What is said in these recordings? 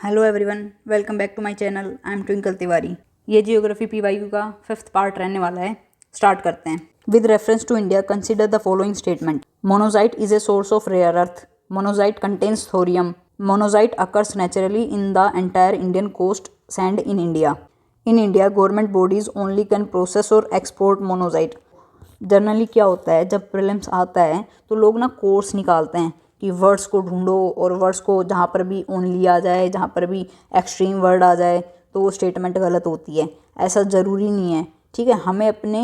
Hello everyone, welcome back to my channel. I am Twinkle Tiwari. ये geography PYQ का 5th part रहने वाला है। स्टार्ट करते हैं। With reference to India, consider the following statement. Monazite is a source of rare earth. Monazite contains thorium. Monazite occurs naturally in the entire Indian coast sand in India. In India, government bodies only can process और export monazite. Generally क्या होता है, जब prelims आता है तो लोग ना कोर्स निकालते हैं कि वर्ड्स को ढूंढो और वर्ड्स को जहाँ पर भी ओनली आ जाए, जहाँ पर भी एक्सट्रीम वर्ड आ जाए तो वो स्टेटमेंट गलत होती है। ऐसा ज़रूरी नहीं है, ठीक है। हमें अपने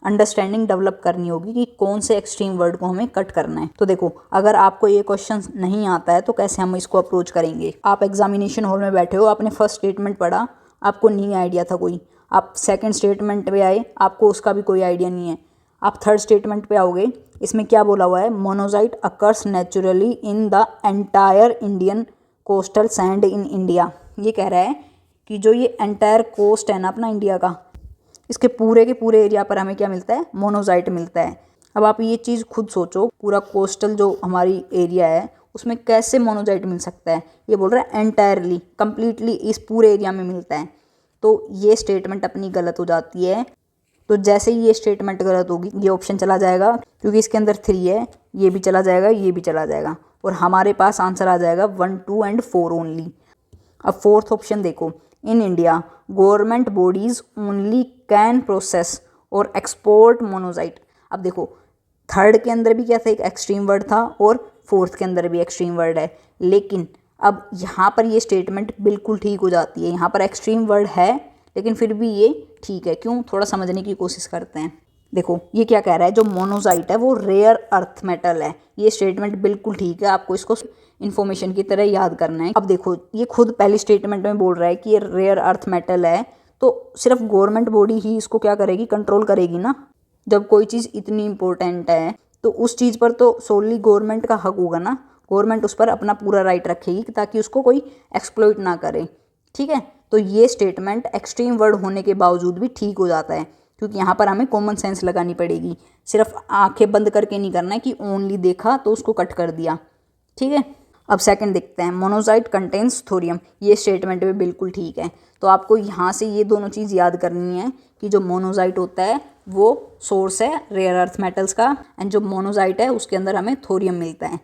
अंडरस्टैंडिंग डेवलप करनी होगी कि कौन से एक्सट्रीम वर्ड को हमें कट करना है। तो देखो, अगर आपको ये क्वेश्चन नहीं आता है तो कैसे हम इसको अप्रोच करेंगे। आप एग्जामिनेशन हॉल में बैठे हो, आपने फर्स्ट स्टेटमेंट पढ़ा, आपको नहीं आइडिया था कोई। आप सेकेंड स्टेटमेंट पे आए, आपको उसका भी कोई आइडिया नहीं है। आप थर्ड स्टेटमेंट पे आओगे, इसमें क्या बोला हुआ है, monazite occurs naturally in the entire Indian coastal sand in India. ये कह रहा है कि जो ये एंटायर कोस्ट है ना अपना इंडिया का, इसके पूरे के पूरे एरिया पर हमें क्या मिलता है, मोनोजाइट मिलता है। अब आप ये चीज़ खुद सोचो, पूरा कोस्टल जो हमारी एरिया है उसमें कैसे मोनोजाइट मिल सकता है। ये बोल रहा है एंटायरली, कंप्लीटली इस पूरे एरिया में मिलता है। तो ये स्टेटमेंट अपनी गलत हो जाती है। तो जैसे ही ये स्टेटमेंट गलत होगी, ये ऑप्शन चला जाएगा, क्योंकि इसके अंदर 3 है, ये भी चला जाएगा, ये भी चला जाएगा, और हमारे पास आंसर आ जाएगा 1, 2 एंड 4 ओनली। अब फोर्थ ऑप्शन देखो, इन India government bodies only can process और एक्सपोर्ट मोनोजाइट। अब देखो, थर्ड के अंदर भी क्या था, एक एक्सट्रीम वर्ड था, और फोर्थ के अंदर भी एक्सट्रीम वर्ड है। लेकिन अब यहाँ पर ये स्टेटमेंट बिल्कुल ठीक हो जाती है। यहाँ पर एक्सट्रीम वर्ड है लेकिन फिर भी ये ठीक है। क्यों, थोड़ा समझने की कोशिश करते हैं। देखो ये क्या कह रहा है, जो मोनोजाइट है वो रेयर अर्थ मेटल है। ये स्टेटमेंट बिल्कुल ठीक है, आपको इसको इन्फॉर्मेशन की तरह याद करना है। अब देखो, ये खुद पहली स्टेटमेंट में बोल रहा है कि ये रेयर अर्थ मेटल है, तो सिर्फ गवर्नमेंट बॉडी ही इसको क्या करेगी, कंट्रोल करेगी ना। जब कोई चीज़ इतनी इंपॉर्टेंट है तो उस चीज़ पर तो सोनली गवर्नमेंट का हक होगा ना। गवर्नमेंट उस पर अपना पूरा राइट रखेगी ताकि उसको कोई एक्सप्लॉइट ना करे, ठीक है। तो ये स्टेटमेंट एक्सट्रीम वर्ड होने के बावजूद भी ठीक हो जाता है, क्योंकि यहाँ पर हमें कॉमन सेंस लगानी पड़ेगी। सिर्फ आंखें बंद करके नहीं करना है कि ओनली देखा तो उसको कट कर दिया, ठीक है। अब सेकंड देखते हैं, मोनोजाइट कंटेन्स थोरियम। ये स्टेटमेंट भी बिल्कुल ठीक है। तो आपको यहाँ से ये दोनों चीज़ याद करनी है कि जो मोनोजाइट होता है वो सोर्स है रेयर अर्थ मेटल्स का, एंड जो मोनोजाइट है उसके अंदर हमें थोरियम मिलता है।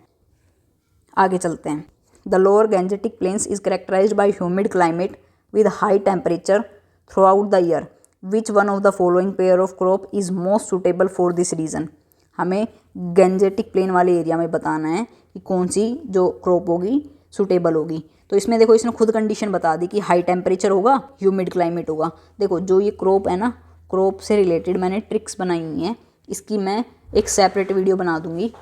आगे चलते हैं। The lower Gangetic plains is characterized by humid climate with high temperature throughout the year. Which one of the following pair of crop is most suitable for this region? हमें गैंजेटिक प्लेन वाले area में बताना है कि कौन सी जो crop होगी suitable होगी। तो इसमें देखो, इसने खुद कंडीशन बता दी कि हाई टेम्परेचर होगा, ह्यूमिड क्लाइमेट होगा। देखो जो ये क्रॉप है ना, क्रॉप से रिलेटेड मैंने ट्रिक्स बनाई हुई हैं, इसकी मैं एक सेपरेट वीडियो बना दूंगी,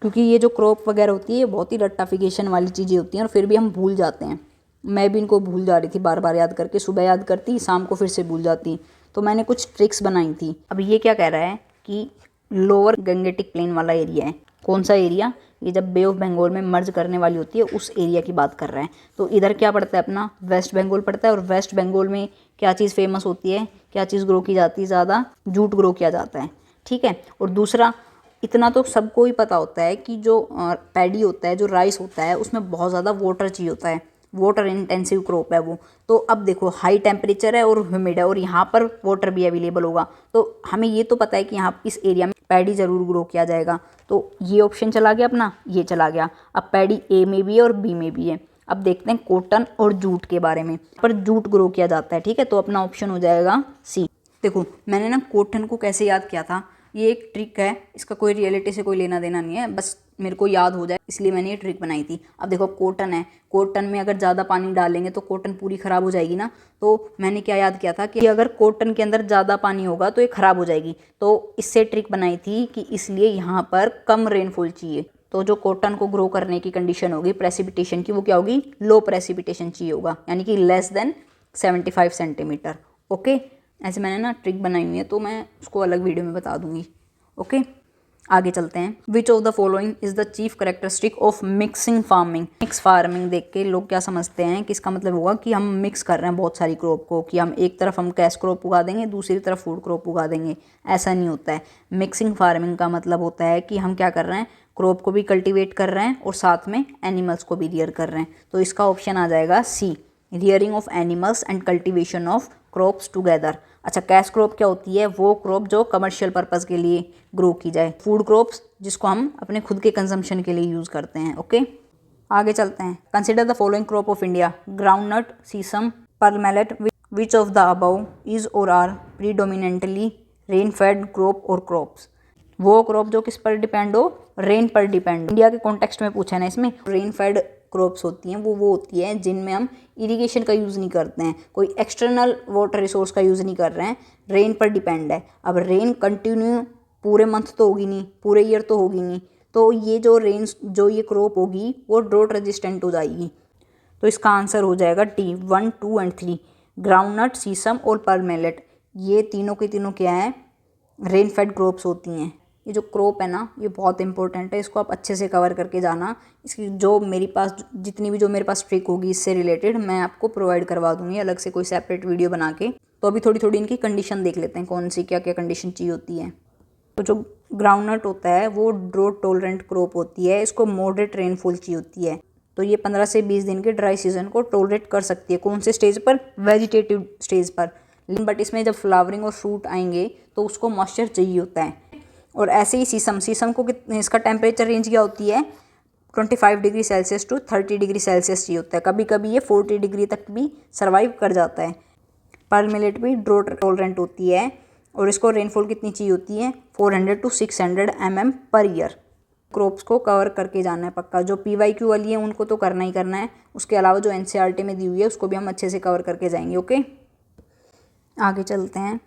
क्योंकि ये जो क्रॉप वगैरह होती है बहुत ही रट्टाफिकेशन वाली चीज़ें होती हैं और फिर भी हम भूल जाते हैं। मैं भी इनको भूल जा रही थी, बार बार याद करके, सुबह याद करती, शाम को फिर से भूल जाती। तो मैंने कुछ ट्रिक्स बनाई थी। अब ये क्या कह रहा है कि लोअर गैंजेटिक प्लेन वाला एरिया है। कौन सा एरिया, ये जब बे ऑफ बंगाल में मर्ज करने वाली होती है उस एरिया की बात कर रहा है। तो इधर क्या पड़ता है, अपना वेस्ट बंगाल पड़ता है। और वेस्ट बंगाल में क्या चीज़ फेमस होती है, क्या चीज़ ग्रो की जाती है ज़्यादा, जूट ग्रो किया जाता है, ठीक है। और दूसरा, इतना तो सबको ही पता होता है कि जो पैडी होता है, जो राइस होता है, उसमें बहुत ज़्यादा वाटर चाहिए होता है, वाटर इंटेंसिव क्रॉप है वो। तो अब देखो, हाई टेम्परेचर है और ह्यूमिड है और यहाँ पर वाटर भी अवेलेबल होगा, तो हमें ये तो पता है कि यहाँ इस एरिया में पैडी ज़रूर ग्रो किया जाएगा। तो ये ऑप्शन चला गया अपना, ये चला गया। अब पैडी ए में भी है और बी में भी है। अब देखते हैं कॉटन और जूट के बारे में। पर जूट ग्रो किया जाता है, ठीक है, तो अपना ऑप्शन हो जाएगा सी। देखो मैंने ना कॉटन को कैसे याद किया था, ये एक ट्रिक है, इसका कोई रियलिटी से कोई लेना देना नहीं है, बस मेरे को याद हो जाए इसलिए मैंने ये ट्रिक बनाई थी। अब देखो कॉटन है, कॉटन में अगर ज़्यादा पानी डालेंगे तो कॉटन पूरी ख़राब हो जाएगी ना। तो मैंने क्या याद किया था कि अगर कॉटन के अंदर ज़्यादा पानी होगा तो ये ख़राब हो जाएगी। तो इससे ट्रिक बनाई थी कि इसलिए यहाँ पर कम रेनफॉल चाहिए। तो जो कॉटन को ग्रो करने की कंडीशन होगी प्रेसिपिटेशन की, वो क्या होगी, लो प्रेसिपिटेशन चाहिए होगा, यानी कि लेस देन 75 सेंटीमीटर। ओके, ऐसे मैंने ना ट्रिक बनाई हुई है, तो मैं उसको अलग वीडियो में बता दूंगी। ओके, आगे चलते हैं। Which of the following is the chief characteristic of mixing farming. Mix farming देख के लोग क्या समझते हैं कि इसका मतलब होगा कि हम मिक्स कर रहे हैं बहुत सारी क्रॉप को, कि हम एक तरफ हम कैश क्रॉप उगा देंगे, दूसरी तरफ फूड क्रॉप उगा देंगे। ऐसा नहीं होता है। मिक्सिंग फार्मिंग का मतलब होता है कि हम क्या कर रहे हैं, क्रॉप को भी कल्टीवेट कर रहे हैं और साथ में एनिमल्स को भी रियर कर रहे हैं। तो इसका ऑप्शन आ जाएगा C, rearing of animals and cultivation of crops together. अच्छा, कैश क्रॉप क्या होती है? वो क्रॉप जो कमर्शियल पर्पस के लिए ग्रो की जाए। फूड क्रॉप्स जिसको हम अपने खुद के कंजम्पशन के लिए यूज़ करते हैं। ओके, आगे चलते हैं। Consider the following crop of India, groundnut, sesame, pearl millet, which of the above is और are predominantly rain fed crop और क्रॉप्स। वो क्रॉप जो किस पर डिपेंड हो? रेन पर डिपेंड। इंडिया के कॉन्टेक्स्ट में पूछा है ना इसमें। रेन फेड क्रॉप्स होती हैं वो होती हैं जिनमें हम इरिगेशन का यूज़ नहीं करते हैं, कोई एक्सटर्नल वाटर रिसोर्स का यूज़ नहीं कर रहे हैं, रेन पर डिपेंड है। अब रेन कंटिन्यू पूरे मंथ तो होगी नहीं, पूरे ईयर तो होगी नहीं, तो ये जो रेन जो ये क्रॉप होगी वो ड्रॉट रेजिस्टेंट हो जाएगी। तो इसका आंसर हो जाएगा टी, 1, 2 एंड 3, ग्राउंडनट, सीसम और पर्ल मिलेट। ये तीनों के तीनों क्या है? रेन फेड क्रॉप्स होती हैं। ये जो क्रॉप है ना ये बहुत इंपॉर्टेंट है, इसको आप अच्छे से कवर करके जाना। इसकी जो मेरे पास जितनी भी जो मेरे पास ट्रिक होगी इससे रिलेटेड मैं आपको प्रोवाइड करवा दूँगी अलग से कोई सेपरेट वीडियो बना के। तो अभी थोड़ी थोड़ी इनकी कंडीशन देख लेते हैं, कौन सी क्या क्या कंडीशन चाहिए होती है। तो जो ग्राउंडनट होता है वो ड्रॉट टॉलरेंट क्रॉप होती है, इसको मॉडरेट रेनफॉल चाहिए होती है। तो ये 15 से 20 दिन के ड्राई सीजन को टॉलरेट कर सकती है। कौन से स्टेज पर? वेजिटेटिव स्टेज पर। बट इसमें जब फ्लावरिंग और फ्रूट आएंगे तो उसको मॉइस्चर चाहिए होता है। और ऐसे ही सीसम को इसका टेम्परेचर रेंज क्या होती है? 25 degree Celsius to 30 degree Celsius चाहिए होता है। कभी कभी ये 40 डिग्री तक भी सर्वाइव कर जाता है। पर्ल मिलेट भी ड्रॉट टॉलरेंट होती है और इसको रेनफॉल कितनी चाहिए होती है? 400 to 600 mm per year. Crops को कवर करके जाना है पक्का। जो PYQ वाली है उनको तो करना ही करना है, उसके अलावा जो NCERT में दी हुई है उसको भी हम अच्छे से कवर करके जाएंगे। ओके, आगे चलते हैं।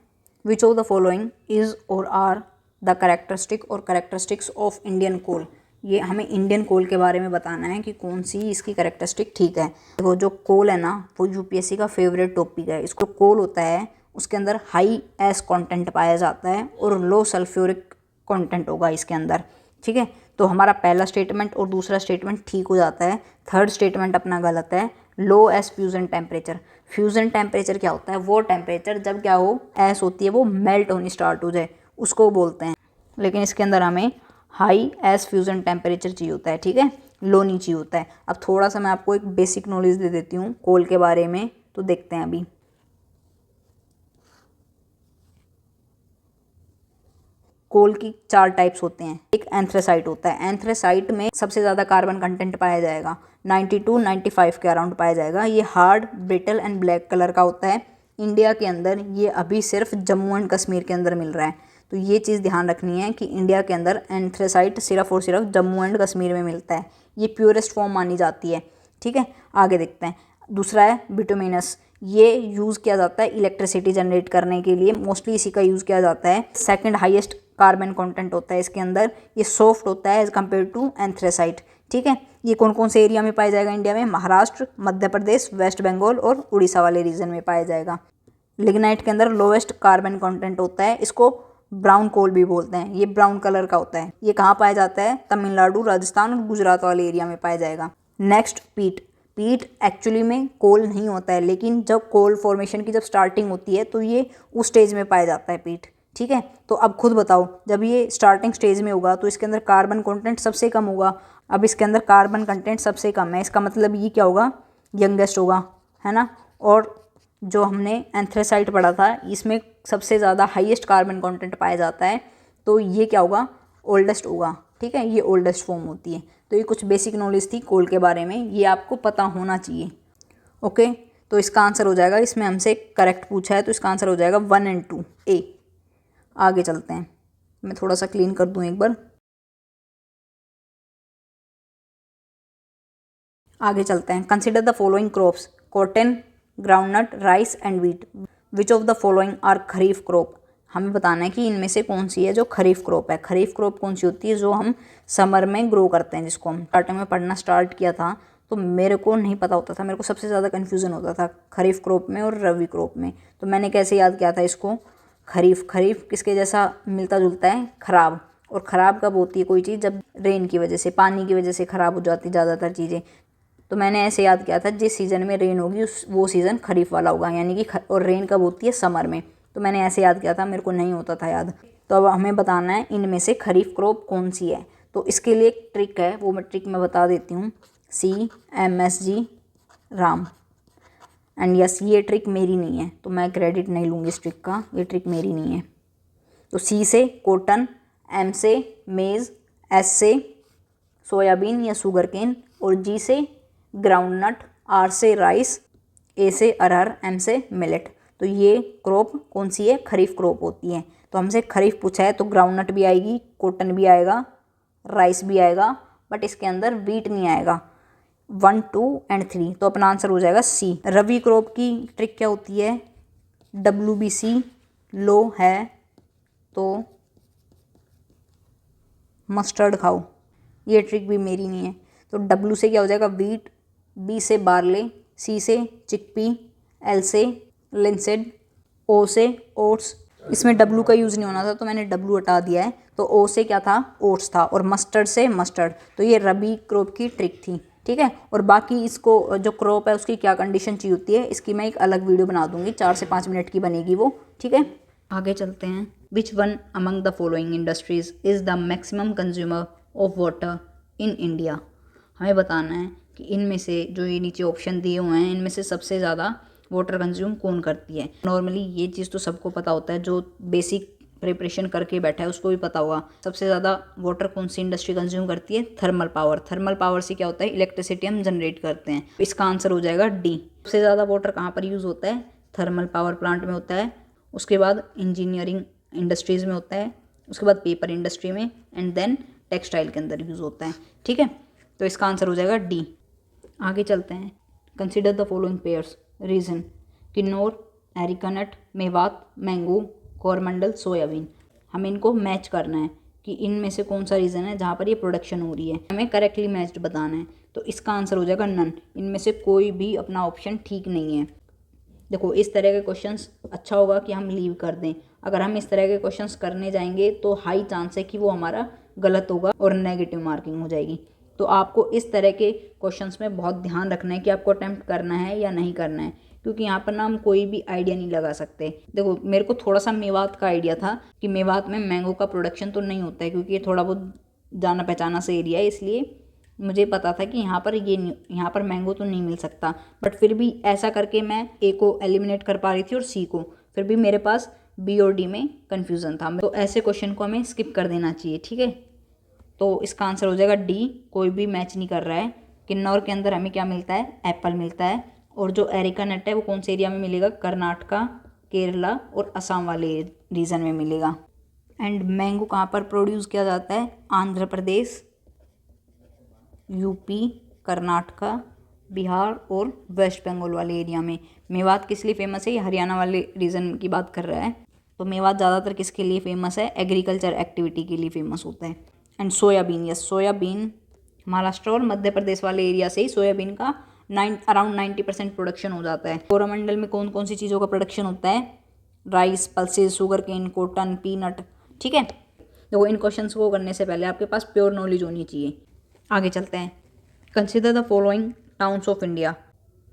Which of the following is और are the characteristics of Indian coal. ये हमें इंडियन कोल के बारे में बताना है कि कौन सी इसकी कैरेक्टरिस्टिक ठीक है। वो जो कोल है ना वो UPSC का फेवरेट टॉपिक है। इसको कोल होता है उसके अंदर हाई एस कंटेंट पाया जाता है और लो सल्फ्यूरिक कंटेंट होगा इसके अंदर। ठीक है, तो हमारा पहला स्टेटमेंट और दूसरा स्टेटमेंट ठीक हो जाता है। थर्ड स्टेटमेंट अपना गलत है। Low ash fusion temperature. Fusion temperature क्या होता है? वो टेम्परेचर जब क्या हो, एस होती है वो मेल्ट होनी स्टार्ट हो जाए उसको बोलते हैं। लेकिन इसके अंदर हमें हाई एस फ्यूजन टेम्परेचर चाहिए होता है। ठीक है, लो नहीं चाहिए होता है। अब थोड़ा सा मैं आपको एक बेसिक नॉलेज दे देती हूँ कोल के बारे में, तो देखते हैं अभी। कोल की 4 टाइप्स होते हैं। एक एंथ्रेसाइट होता है। एंथ्रेसाइट में सबसे ज़्यादा कार्बन कंटेंट पाया जाएगा, 92-95 के अराउंड पाया जाएगा। ये hard, brittle and black colour का होता है। इंडिया के अंदर ये अभी सिर्फ जम्मू एंड कश्मीर के अंदर मिल रहा है। तो ये चीज़ ध्यान रखनी है कि इंडिया के अंदर एंथ्रेसाइट सिर्फ और सिर्फ जम्मू एंड कश्मीर में मिलता है। ये प्योरेस्ट फॉर्म मानी जाती है। ठीक है, आगे देखते हैं। दूसरा है बिटुमिनस। ये यूज़ किया जाता है इलेक्ट्रिसिटी जनरेट करने के लिए, मोस्टली इसी का यूज़ किया जाता है। सेकंड हाईएस्ट कार्बन कंटेंट होता है इसके अंदर। ये सॉफ्ट होता है एज कम्पेयर टू एंथ्रेसाइट। ठीक है, ये कौन कौन से एरिया में पाया जाएगा इंडिया में? महाराष्ट्र, मध्य प्रदेश, वेस्ट बंगाल और उड़ीसा वाले रीजन में पाया जाएगा। लिग्नाइट के अंदर लोवेस्ट कार्बन कंटेंट होता है, इसको ब्राउन कोल भी बोलते हैं। ये ब्राउन कलर का होता है। ये कहाँ पाया जाता है? तमिलनाडु, राजस्थान और गुजरात वाले एरिया में पाया जाएगा। नेक्स्ट पीट। पीट एक्चुअली में कोल नहीं होता है, लेकिन जब कोल फॉर्मेशन की जब स्टार्टिंग होती है तो ये उस स्टेज में पाया जाता है पीट। ठीक है, तो अब खुद बताओ, जब ये स्टार्टिंग स्टेज में होगा तो इसके अंदर कार्बन कंटेंट सबसे कम होगा। अब इसके अंदर कार्बन कंटेंट सबसे कम है, इसका मतलब ये क्या होगा? यंगेस्ट होगा, है ना। और जो हमने एंथ्रेसाइट पढ़ा था इसमें सबसे ज़्यादा हाईएस्ट कार्बन कंटेंट पाया जाता है, तो ये क्या होगा? ओल्डेस्ट होगा। ठीक है, ये ओल्डेस्ट फॉर्म होती है। तो ये कुछ बेसिक नॉलेज थी कोल के बारे में, ये आपको पता होना चाहिए। ओके, तो इसका आंसर हो जाएगा, इसमें हमसे करेक्ट पूछा है तो इसका आंसर हो जाएगा 1 और 2 ए। आगे चलते हैं, मैं थोड़ा सा क्लीन कर दूं एक बार। आगे चलते हैं। Consider the following crops, cotton, groundnut, rice and wheat. Which of the following are kharif crop. हमें बताना है कि इनमें से कौन सी है जो खरीफ क्रॉप है। खरीफ क्रॉप कौन सी होती है? जो हम समर में ग्रो करते हैं, जिसको हम स्टार्टिंग में पढ़ना स्टार्ट किया था तो मेरे को नहीं पता होता था, मेरे को सबसे ज़्यादा कन्फ्यूज़न होता था खरीफ क्रॉप में और रबी क्रॉप में। तो मैंने कैसे याद किया था इसको? खरीफ। खरीफ किसके जैसा मिलता जुलता है? खराब। और ख़राब कब होती है कोई चीज़? जब रेन की वजह से, पानी की वजह से ख़राब हो जाती ज़्यादातर चीज़ें। तो मैंने ऐसे याद किया था जिस सीज़न में रेन होगी वो सीज़न खरीफ वाला होगा, यानी कि और रेन कब होती है? समर में। तो मैंने ऐसे याद किया था, मेरे को नहीं होता था याद। तो अब हमें बताना है इनमें से खरीफ क्रॉप कौन सी है। तो इसके लिए एक ट्रिक है, वो मैं ट्रिक में बता देती हूँ। CMSG राम। एंड यस, ये ट्रिक मेरी नहीं है, तो मैं क्रेडिट नहीं लूँगी इस ट्रिक का, ये ट्रिक मेरी नहीं है। तो C से कॉटन, M से मेज़, S से सोयाबीन या शुगर केन, और G से ग्राउंडनट, R से राइस, A से अरहर, M से मिलेट। तो ये क्रॉप कौन सी है? खरीफ क्रॉप होती है। तो हमसे खरीफ पूछा है तो ग्राउंडनट भी आएगी, कॉटन भी आएगा, राइस भी आएगा, बट इसके अंदर वीट नहीं आएगा। 1, 2 एंड 3, तो अपना आंसर हो जाएगा C। रबी क्रॉप की ट्रिक क्या होती है? WBC लो है तो मस्टर्ड खाओ। ये ट्रिक भी मेरी नहीं है। तो W से क्या हो जाएगा? वीट, B से बार्ले, C से चिकपी, L से लिंसेड, O से ओट्स। इसमें W का यूज़ नहीं होना था तो मैंने W हटा दिया है। तो O से क्या था? ओट्स था, और मस्टर्ड से मस्टर्ड। तो ये रबी क्रॉप की ट्रिक थी, ठीक है। और बाकी इसको जो क्रॉप है उसकी क्या कंडीशन चाहिए होती है, इसकी मैं एक अलग वीडियो बना दूंगी, 4 से 5 मिनट की बनेगी वो, ठीक है। आगे चलते हैं। Which one among the following industries is the maximum consumer of water in India? हमें बताना है कि इनमें से जो ये नीचे ऑप्शन दिए हुए हैं, इनमें से सबसे ज़्यादा वाटर कंज्यूम कौन करती है। नॉर्मली ये चीज़ तो सबको पता होता है, जो बेसिक प्रिपरेशन करके बैठा है उसको भी पता होगा। सबसे ज़्यादा वाटर कौन सी इंडस्ट्री कंज्यूम करती है? Thermal power. थर्मल पावर से क्या होता है? इलेक्ट्रिसिटी हम जनरेट करते हैं। इसका आंसर हो जाएगा D। सबसे ज़्यादा वाटर कहाँ पर यूज़ होता है? थर्मल पावर प्लांट में होता है, उसके बाद इंजीनियरिंग इंडस्ट्रीज़ में होता है, उसके बाद पेपर इंडस्ट्री में, एंड देन टेक्सटाइल के अंदर यूज़ होता है, ठीक है। तो इसका आंसर हो जाएगा D। आगे चलते हैं। Consider the following pairs. Region: Kinnaur, arecanut, Mewat, mango, Coromandel, soybean. हमें इनको मैच करना है कि इनमें से कौन सा रीज़न है जहाँ पर ये प्रोडक्शन हो रही है, हमें करेक्टली मैच्ड बताना है। तो इसका आंसर हो जाएगा नन। इनमें से कोई भी अपना ऑप्शन ठीक नहीं है। देखो, इस तरह के क्वेश्चंस अच्छा होगा कि हम लीव कर दें। अगर हम इस तरह के क्वेश्चंस करने जाएंगे तो हाई चांस है कि वो हमारा गलत होगा और नेगेटिव मार्किंग हो जाएगी। तो आपको इस तरह के क्वेश्चंस में बहुत ध्यान रखना है कि आपको अटेम्प्ट करना है या नहीं करना है, क्योंकि यहाँ पर ना हम कोई भी आइडिया नहीं लगा सकते। देखो, मेरे को थोड़ा सा मेवात का आइडिया था कि मेवात में मैंगो का प्रोडक्शन तो नहीं होता है, क्योंकि ये थोड़ा बहुत जाना पहचाना से एरिया है, इसलिए मुझे पता था कि यहाँ पर मैंगो तो नहीं मिल सकता। बट फिर भी ऐसा करके मैं A को एलिमिनेट कर पा रही थी और C को, फिर भी मेरे पास B और D में कन्फ्यूज़न था। तो ऐसे क्वेश्चन को हमें स्किप कर देना चाहिए, ठीक है। तो इसका आंसर हो जाएगा D। कोई भी मैच नहीं कर रहा है। किन्नौर के अंदर हमें क्या मिलता है? एप्पल मिलता है। और जो एरिका नट है वो कौन से एरिया में मिलेगा? कर्नाटका, केरला और असम वाले रीजन में मिलेगा। एंड मैंगो कहाँ पर प्रोड्यूस किया जाता है? आंध्र प्रदेश, यूपी, कर्नाटका, बिहार और वेस्ट बंगाल वाले एरिया में। मेवात किस लिए फेमस है? ये हरियाणा वाले रीजन की बात कर रहा है। तो मेवात ज़्यादातर किसके लिए फेमस है? एग्रीकल्चर एक्टिविटी के लिए फेमस होता है। And soybean, yes, soybean Maharashtra और मध्य प्रदेश वाले एरिया से ही सोयाबीन का अराउंड 90% प्रोडक्शन हो जाता है। कोरोमंडल में कौन कौन सी चीज़ों का प्रोडक्शन होता है? Rice, pulses, sugar cane, cotton, peanut, ठीक है। देखो, इन क्वेश्चंस को करने से पहले आपके पास प्योर नॉलेज होनी चाहिए। आगे चलते हैं। Consider the following towns of India: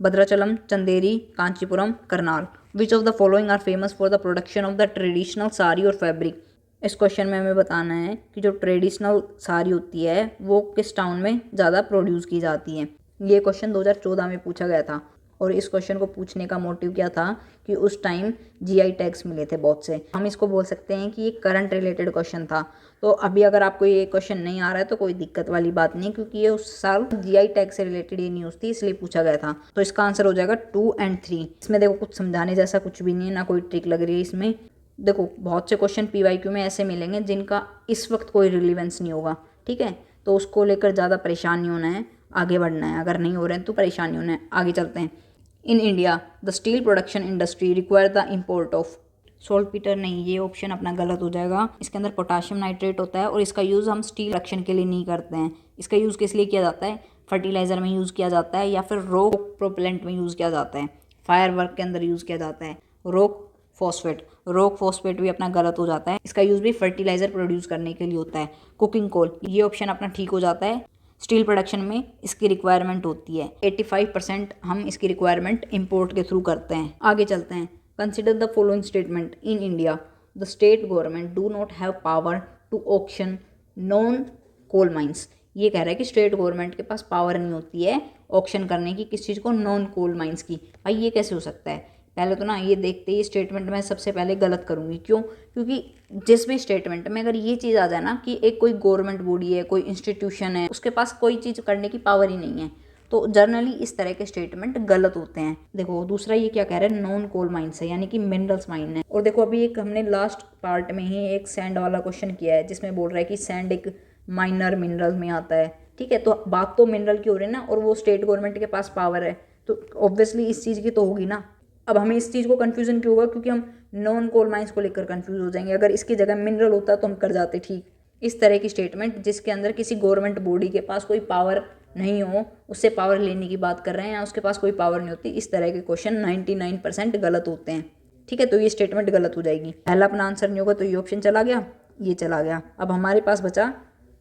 Bhadrachalam, Chanderi, Kanchipuram, Karnal. Which of the following are famous for the production of the traditional sari और फैब्रिक? इस क्वेश्चन में हमें बताना है कि जो ट्रेडिशनल साड़ी होती है वो किस टाउन में ज़्यादा प्रोड्यूस की जाती है। ये क्वेश्चन 2014 में पूछा गया था, और इस क्वेश्चन को पूछने का मोटिव क्या था कि उस टाइम GI टैग्स मिले थे बहुत से। हम इसको बोल सकते हैं कि ये करंट रिलेटेड क्वेश्चन था। तो अभी अगर आपको ये क्वेश्चन नहीं आ रहा है तो कोई दिक्कत वाली बात नहीं, क्योंकि ये उस साल GI टैग से रिलेटेड ये न्यूज़ थी, इसलिए पूछा गया था। तो इसका आंसर हो जाएगा 2 और 3। इसमें देखो, कुछ समझाने जैसा कुछ भी नहीं है, ना कोई ट्रिक लग रही है इसमें। देखो, बहुत से क्वेश्चन PYQ में ऐसे मिलेंगे जिनका इस वक्त कोई रिलेवेंस नहीं होगा, ठीक है। तो उसको लेकर ज़्यादा परेशान नहीं होना है, आगे बढ़ना है। अगर नहीं हो रहे हैं तो परेशान नहीं होना है। आगे चलते हैं। In India the steel production industry require the import of saltpetre. नहीं, ये ऑप्शन अपना गलत हो जाएगा। इसके अंदर पोटाशियम नाइट्रेट होता है और इसका यूज़ हम स्टील प्रोडक्शन के लिए नहीं करते हैं। इसका यूज़ किस लिए किया जाता है? फर्टिलाइज़र में यूज़ किया जाता है, या फिर रॉक प्रोपेलेंट में यूज़ किया जाता है, फायर वर्क के अंदर यूज़ किया जाता है। रॉक फॉस्फेट भी अपना गलत हो जाता है। इसका यूज़ भी फर्टिलाइज़र प्रोड्यूस करने के लिए होता है। कुकिंग कोल, ये ऑप्शन अपना ठीक हो जाता है। स्टील प्रोडक्शन में इसकी रिक्वायरमेंट होती है। 85% हम इसकी रिक्वायरमेंट इंपोर्ट के थ्रू करते हैं। आगे चलते हैं। Consider the following statement: in India the state government do not have power to auction non coal mines. ये कह रहा है कि स्टेट गवर्नमेंट के पास पावर नहीं होती है ऑक्शन करने की, किस चीज़ को, नॉन कोल माइंस की। भाई ये कैसे हो सकता है? पहले तो ना ये देखते ही स्टेटमेंट मैं सबसे पहले गलत करूँगी। क्यों? क्योंकि जिस भी स्टेटमेंट में अगर ये चीज़ आ जाए ना कि एक कोई गवर्नमेंट बॉडी है, कोई इंस्टीट्यूशन है, उसके पास कोई चीज़ करने की पावर ही नहीं है, तो जर्नली इस तरह के स्टेटमेंट गलत होते हैं। देखो दूसरा ये क्या कह रहा है, नॉन कोल माइंस है, यानी कि मिनरल्स माइन है। और देखो अभी एक हमने लास्ट पार्ट में ही एक सैंड वाला क्वेश्चन किया है जिसमें बोल रहा है कि सैंड एक माइनर मिनरल में आता है। ठीक है, तो बात तो मिनरल की हो रही है ना, और वो स्टेट गवर्नमेंट के पास पावर है, तो ऑब्वियसली इस चीज़ की तो होगी ना। अब हमें इस चीज़ को कन्फ्यूजन क्यों होगा? क्योंकि हम नॉन कोल माइंस को लेकर कन्फ्यूज हो जाएंगे। अगर इसकी जगह मिनरल होता तो हम कर जाते ठीक। इस तरह की स्टेटमेंट जिसके अंदर किसी गवर्नमेंट बॉडी के पास कोई पावर नहीं हो, उससे पावर लेने की बात कर रहे हैं, या उसके पास कोई पावर नहीं होती, इस तरह के क्वेश्चन 99% गलत होते हैं। ठीक है, तो ये स्टेटमेंट गलत हो जाएगी। पहला अपना आंसर नहीं होगा तो ये ऑप्शन चला गया, ये चला गया। अब हमारे पास बचा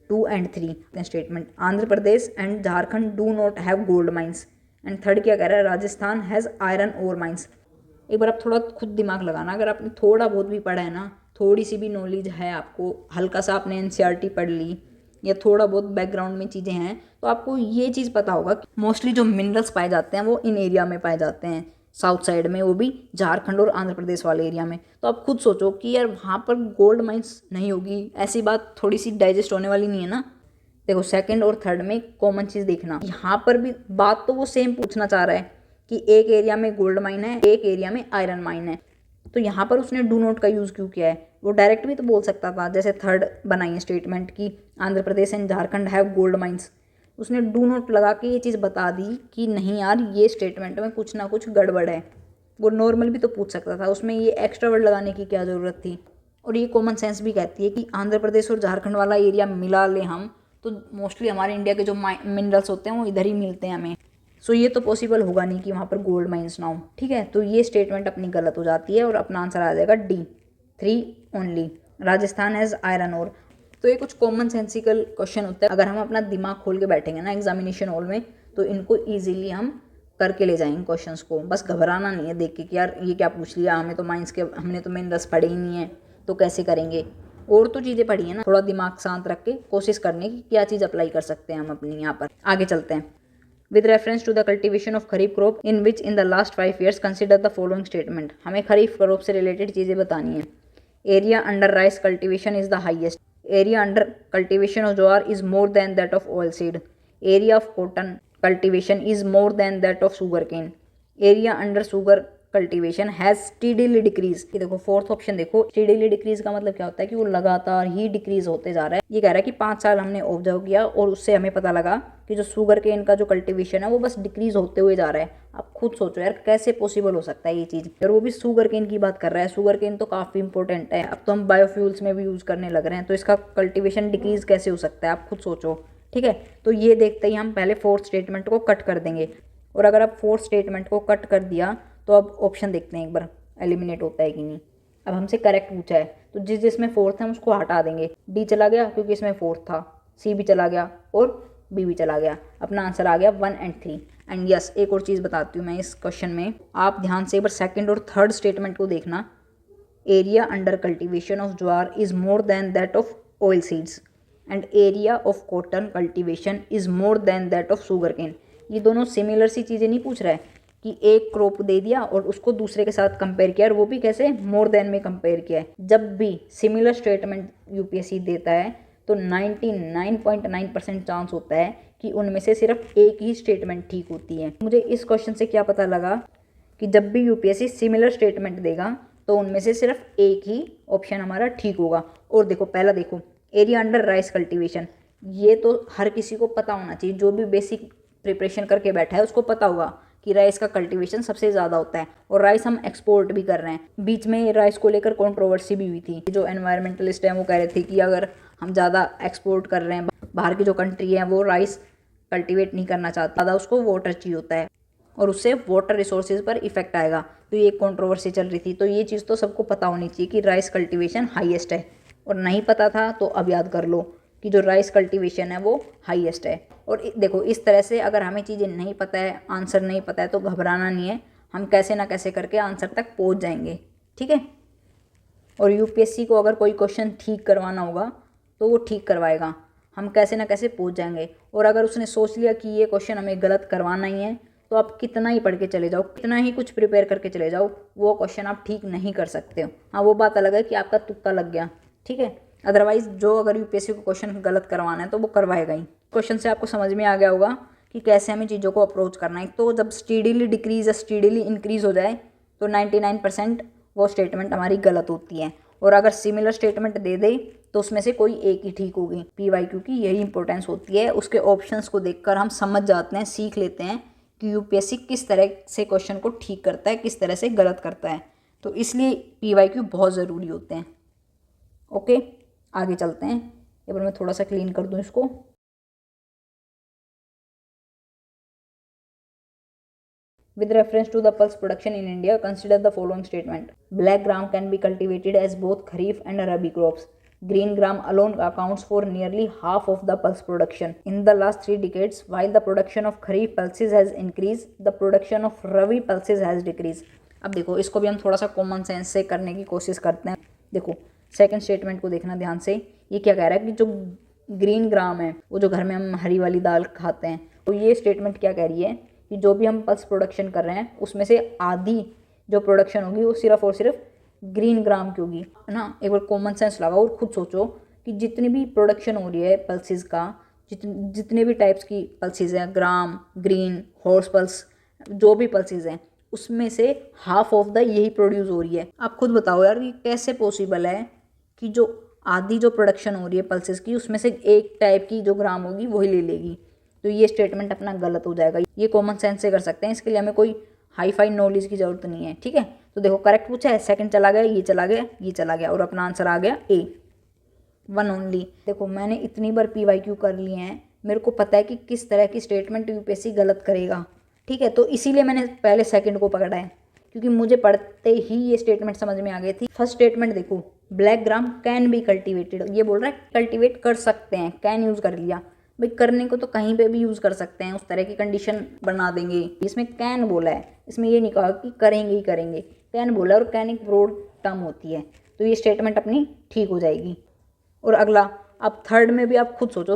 2 और 3 statement. Andhra Pradesh and Jharkhand do not have gold mines. And third क्या कह रहा है, Rajasthan has iron ore mines. एक बार आप थोड़ा खुद दिमाग लगाना, अगर आपने थोड़ा बहुत भी पढ़ा है ना, थोड़ी सी भी नॉलेज है आपको, हल्का सा आपने एनसीईआरटी पढ़ ली या थोड़ा बहुत बैकग्राउंड में चीज़ें हैं, तो आपको ये चीज़ पता होगा कि मोस्टली जो मिनरल्स पाए जाते हैं वो इन एरिया में पाए जाते हैं, साउथ साइड में, वो भी झारखंड और आंध्र प्रदेश वाले एरिया में। तो आप खुद सोचो कि यार वहाँ पर गोल्ड माइंस नहीं होगी, ऐसी बात थोड़ी सी डाइजेस्ट होने वाली नहीं है ना। देखो सेकंड और थर्ड में कॉमन चीज़ देखना, यहाँ पर भी बात तो वो सेम पूछना चाह रहा है कि एक एरिया में गोल्ड माइन है, एक एरिया में आयरन माइन है, तो यहाँ पर उसने डू नॉट का यूज़ क्यों किया है? वो डायरेक्ट भी तो बोल सकता था, जैसे थर्ड बनाई है स्टेटमेंट की Andhra Pradesh and Jharkhand have gold mines, उसने डू नॉट लगा के ये चीज़ बता दी कि नहीं यार ये स्टेटमेंट में कुछ ना कुछ गड़बड़ है। वो नॉर्मल भी तो पूछ सकता था, उसमें ये एक्स्ट्रा वर्ड लगाने की क्या ज़रूरत थी? और ये कॉमन सेंस भी कहती है कि आंध्र प्रदेश और झारखंड वाला एरिया मिला ले हम, तो मोस्टली हमारे इंडिया के जो मिनरल्स होते हैं वो इधर ही मिलते हैं हमें। सो ये तो पॉसिबल होगा नहीं कि वहाँ पर गोल्ड माइंस ना हो। ठीक है, तो ये स्टेटमेंट अपनी गलत हो जाती है और अपना आंसर आ जाएगा D, 3 only, Rajasthan has iron ore. तो ये कुछ कॉमन सेंसिकल क्वेश्चन होते हैं, अगर हम अपना दिमाग खोल के बैठेंगे ना एग्जामिनेशन हॉल में, तो इनको ईजिली हम करके ले जाएंगे क्वेश्चंस को। बस घबराना नहीं है देख के कि यार ये क्या पूछ लिया, हमें तो माइंस के, हमने तो मिनरल्स पढ़े ही नहीं है, तो कैसे करेंगे। और तो चीज़ें पढ़ी है ना, थोड़ा दिमाग शांत रख के कोशिश करने की क्या चीज़ अप्लाई कर सकते हैं हम अपनी यहाँ पर। आगे चलते हैं। With reference to the cultivation of kharif crop in which in the last 5 years consider the following statement। हमें खरीफ क्रॉप से रिलेटेड चीज़ें बतानी है। Area under rice cultivation is the highest. Area under cultivation of jowar is more than that of oil seed. Area of cotton cultivation is more than that of sugar cane. Area under sugar cultivation has steadily decrease. ये देखो fourth option देखो, steadily decrease का मतलब क्या होता है कि वो लगातार ही डिक्रीज होते जा रहा है। ये कह रहा है कि 5 साल हमने ऑब्जर्व किया और उससे हमें पता लगा कि जो शुगर केन का जो कल्टीवेशन है वो बस डिक्रीज होते हुए जा रहा है। आप खुद सोचो यार कैसे पॉसिबल हो सकता है ये चीज़, और वो भी शुगर केन की बात कर रहा है। शुगर केन तो काफ़ी इंपॉर्टेंट है, अब तो हम बायोफ्यूल्स में भी यूज़ करने लग रहे हैं, तो इसका कल्टीवेशन डिक्रीज कैसे हो सकता है आप खुद सोचो। ठीक है, तो ये देखते ही हम पहले फोर्थ स्टेटमेंट को कट कर देंगे, और अगर आप फोर्थ स्टेटमेंट को कट कर दिया तो अब ऑप्शन देखते हैं एक बार एलिमिनेट होता है कि नहीं। अब हमसे करेक्ट पूछा है तो जिसमें फोर्थ है हम उसको हटा देंगे। डी चला गया क्योंकि इसमें फोर्थ था, सी भी चला गया और बी भी चला गया। अपना आंसर आ गया 1 और 3। एंड यस, एक और चीज़ बताती हूँ मैं इस क्वेश्चन में, आप ध्यान से एक बार सेकेंड और थर्ड स्टेटमेंट को देखना। Area under cultivation of jowar is more than that of oil seeds and area of cotton cultivation is more than that of sugar cane. ये दोनों सिमिलर सी चीज़ें नहीं पूछ रहा है कि एक क्रॉप दे दिया और उसको दूसरे के साथ कंपेयर किया, और वो भी कैसे, मोर देन में कंपेयर किया है। जब भी सिमिलर स्टेटमेंट यूपीएससी देता है तो 99.9% चांस होता है कि उनमें से सिर्फ एक ही स्टेटमेंट ठीक होती है। मुझे इस क्वेश्चन से क्या पता लगा कि जब भी यूपीएससी सिमिलर स्टेटमेंट देगा तो उनमें से सिर्फ एक ही ऑप्शन हमारा ठीक होगा। और देखो पहला देखो, एरिया अंडर राइस कल्टीवेशन, ये तो हर किसी को पता होना चाहिए, जो भी बेसिक प्रिपरेशन करके बैठा है उसको पता होगा कि राइस का कल्टीवेशन सबसे ज़्यादा होता है, और राइस हम एक्सपोर्ट भी कर रहे हैं। बीच में राइस को लेकर कंट्रोवर्सी भी हुई थी, जो एनवायरमेंटलिस्ट हैं वो कह रहे थे कि अगर हम ज़्यादा एक्सपोर्ट कर रहे हैं, बाहर की जो कंट्री है वो राइस कल्टीवेट नहीं करना चाहती, ज़्यादा उसको वाटर चाहिए होता है और उससे वाटर रिसोर्सेज पर इफेक्ट आएगा, तो ये कंट्रोवर्सी चल रही थी। तो ये चीज़ तो सबको पता होनी चाहिए कि राइस कल्टीवेशन हाईएस्ट है, और नहीं पता था तो अब याद कर लो कि जो राइस कल्टीवेशन है वो हाईएस्ट है। और देखो इस तरह से अगर हमें चीज़ें नहीं पता है, आंसर नहीं पता है, तो घबराना नहीं है, हम कैसे ना कैसे करके आंसर तक पहुंच जाएंगे। ठीक है, और यूपीएससी को अगर कोई क्वेश्चन ठीक करवाना होगा तो वो ठीक करवाएगा। हम कैसे ना कैसे पहुंच जाएंगे। और अगर उसने सोच लिया कि ये क्वेश्चन हमें गलत करवाना ही है, तो आप कितना ही पढ़ के चले जाओ, कितना ही कुछ प्रिपेयर करके चले जाओ, वो क्वेश्चन आप ठीक नहीं कर सकते हो। हाँ, वो बात अलग है कि आपका तुक्का लग गया, ठीक है। अदरवाइज जो अगर यूपीएससी को क्वेश्चन गलत करवाना है तो वो करवाएगा ही। क्वेश्चन से आपको समझ में आ गया होगा कि कैसे हमें चीज़ों को अप्रोच करना है। तो जब स्टीडीली डिक्रीज या स्टीडीली इंक्रीज हो जाए तो 99% वो स्टेटमेंट हमारी गलत होती है। और अगर सिमिलर स्टेटमेंट दे दे तो उसमें से कोई एक ही ठीक होगी। पीवाईक्यू की यही इंपॉर्टेंस होती है। उसके ऑप्शंस को देखकर हम समझ जाते हैं, सीख लेते हैं कि यूपीएससी किस तरह से क्वेश्चन को ठीक करता है, किस तरह से गलत करता है। तो इसलिए पीवाईक्यू बहुत ज़रूरी होते हैं। ओके, आगे चलते हैं। एक बार मैं थोड़ा सा क्लीन कर दूं इसको। With reference to the pulse production in India, consider the following statement. Black gram can be cultivated as both kharif and rabi crops. Green gram alone accounts for nearly half of the pulse production. In the last 3 decades, while the production of kharif pulses has increased, the production of rabi pulses has decreased. अब देखो, इसको भी हम थोड़ा सा common sense से करने की कोशिश करते हैं। देखो, सेकंड स्टेटमेंट को देखना ध्यान से। ये क्या कह रहा है कि जो ग्रीन ग्राम है, वो जो घर में हम हरी वाली दाल खाते हैं, तो ये स्टेटमेंट क्या कह रही है कि जो भी हम पल्स प्रोडक्शन कर रहे हैं उसमें से आधी जो प्रोडक्शन होगी वो सिर्फ और सिर्फ ग्रीन ग्राम की होगी, है ना। एक बार कॉमन सेंस लगाओ और खुद सोचो कि जितनी भी प्रोडक्शन हो रही है पल्सेस का, जितने भी टाइप्स की पल्सेस हैं, ग्राम, ग्रीन, हॉर्स पल्स, जो भी पल्सेस हैं, उसमें से हाफ ऑफ द यही प्रोड्यूस हो रही है। आप खुद बताओ यार कि कैसे पॉसिबल है कि जो आधी जो प्रोडक्शन हो रही है पल्सेस की, उसमें से एक टाइप की जो ग्राम होगी वही ले लेगी। तो ये स्टेटमेंट अपना गलत हो जाएगा। ये कॉमन सेंस से कर सकते हैं, इसके लिए हमें कोई हाई फाई नॉलेज की जरूरत नहीं है, ठीक है। तो देखो, करेक्ट पूछा है, सेकंड चला गया, ये चला गया, ये चला गया, और अपना आंसर आ गया ए, 1 ओनली। देखो, मैंने इतनी बार पीवाईक्यू कर लिए हैं, मेरे को पता है कि किस तरह की स्टेटमेंट यूपीएससी गलत करेगा, ठीक है। तो इसीलिए मैंने पहले सेकंड को पकड़ा है, क्योंकि मुझे पढ़ते ही ये स्टेटमेंट समझ में आ गई थी। फर्स्ट स्टेटमेंट देखो, black gram can be cultivated, ये बोल रहा है कल्टिवेट कर सकते हैं, कैन यूज़ कर लिया। भाई, करने को तो कहीं पे भी यूज़ कर सकते हैं, उस तरह की कंडीशन बना देंगे। इसमें कैन बोला है, इसमें ये नहीं कहा कि करेंगे ही करेंगे। कैन बोला, और कैन एक ब्रॉड टर्म होती है, तो ये स्टेटमेंट अपनी ठीक हो जाएगी। और अगला, अब थर्ड में भी आप खुद सोचो,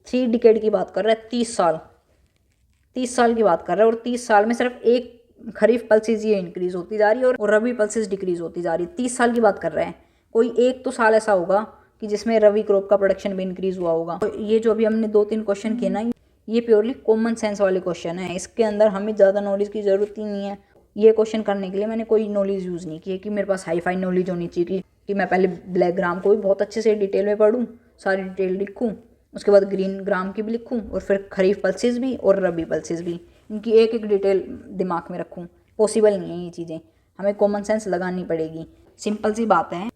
3 डिकेड की बात कर रहा है, 30 साल की बात कर रहा है, और 30 साल में सिर्फ एक खरीफ पल्सेस ये इंक्रीज होती जा रही है और रबी पल्सेस डिक्रीज होती जा रही है। 30 साल की बात कर रहे हैं, कोई एक तो साल ऐसा होगा कि जिसमें रवि क्रॉप का प्रोडक्शन भी इंक्रीज हुआ होगा। तो ये जो अभी हमने 2-3 क्वेश्चन किए ना, ये प्योरली कॉमन सेंस वाले क्वेश्चन है। इसके अंदर हमें ज़्यादा नॉलेज की ज़रूरत ही नहीं है। ये क्वेश्चन करने के लिए मैंने कोई नॉलेज यूज़ नहीं की है कि मेरे पास हाई फाई नॉलेज होनी चाहिए कि मैं पहले ब्लैक ग्राम को भी बहुत अच्छे से डिटेल में पढ़ूँ, सारी डिटेल लिखूँ, उसके बाद ग्रीन ग्राम की भी लिखूँ, और फिर खरीफ पल्सेस भी और रबी पल्सेस भी, इनकी एक एक डिटेल दिमाग में रखूँ। पॉसिबल नहीं है ये चीज़ें, हमें कॉमन सेंस लगानी पड़ेगी। सिंपल सी बात है,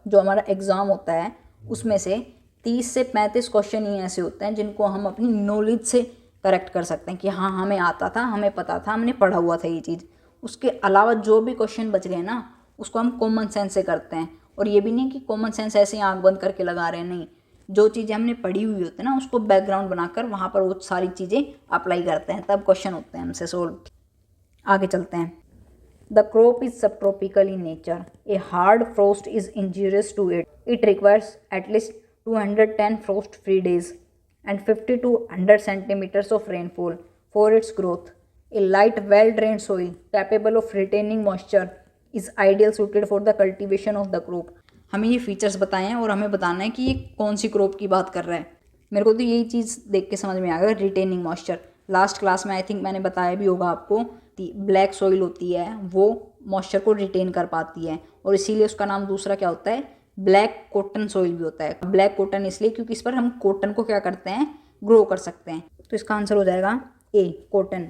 जो हमारा एग्ज़ाम होता है उसमें से 30 से 35 क्वेश्चन ही ऐसे होते हैं जिनको हम अपनी नॉलेज से करेक्ट कर सकते हैं कि हाँ, हमें आता था, हमें पता था, हमने पढ़ा हुआ था ये चीज़। उसके अलावा जो भी क्वेश्चन बच रहे हैं ना, उसको हम कॉमन सेंस से करते हैं। और ये भी नहीं कि कॉमन सेंस ऐसे ही आँख बंद करके लगा रहे हैं, नहीं। जो चीज़ें हमने पढ़ी हुई होती है ना, उसको बैकग्राउंड बनाकर वहाँ पर वो सारी चीज़ें अप्लाई करते हैं, तब क्वेश्चन होते हैं हमसे सोल्व। आगे चलते हैं। The crop is subtropical in nature. A hard frost is injurious to it. It requires at least 210 frost-free days and 50 to 100 centimeters of rainfall for its growth. A light, well-drained soil capable of retaining moisture is ideal suited for the cultivation of the crop. हमें ये features बताए हैं और हमें बताना है कि ये कौन सी क्रॉप की बात कर रहा है। मेरे को तो यही चीज़ देख के समझ में आ गया, रिटेनिंग मॉइस्चर। लास्ट क्लास में आई थिंक मैंने बताया भी होगा आपको, ब्लैक सॉइल होती है वो मॉइस्चर को रिटेन कर पाती है, और इसीलिए उसका नाम दूसरा क्या होता है, ब्लैक कॉटन सॉइल भी होता है। ब्लैक कॉटन इसलिए क्योंकि इस पर हम कॉटन को क्या करते हैं, ग्रो कर सकते हैं। तो इसका आंसर हो जाएगा ए, कॉटन।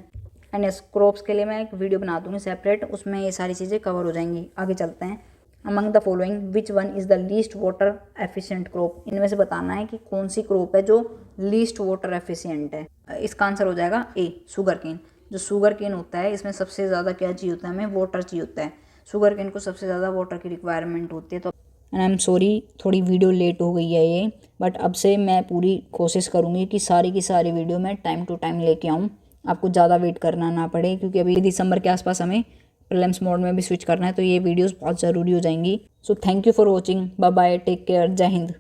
एंड इस क्रॉप्स के लिए मैं एक वीडियो बना दूँगी सेपरेट, उसमें ये सारी चीज़ें कवर हो जाएंगी। आगे चलते हैं। Among the following which one is the least water efficient crop. इनमें से बताना है कि कौन सी क्रॉप है जो लीस्ट वाटर एफिशिएंट है। इसका आंसर हो जाएगा ए, शुगर केन। जो शुगर केन होता है, इसमें सबसे ज़्यादा क्या चाहिए होता है, हमें वाटर चाहिए होता है। शुगर केन को सबसे ज़्यादा वाटर की रिक्वायरमेंट होती है। तो एंड आई एम सॉरी, थोड़ी वीडियो लेट हो गई है ये, बट अब से मैं पूरी कोशिश करूँगी कि सारी की सारी वीडियो मैं टाइम टू टाइम लेके आऊँ, आपको ज़्यादा वेट करना ना पड़े, क्योंकि अभी दिसंबर के आसपास हमें प्रीलिम्स मोड में भी स्विच करना है, तो ये वीडियोस बहुत ज़रूरी हो जाएंगी। So thank you for watching, bye bye, take care, जय हिंद।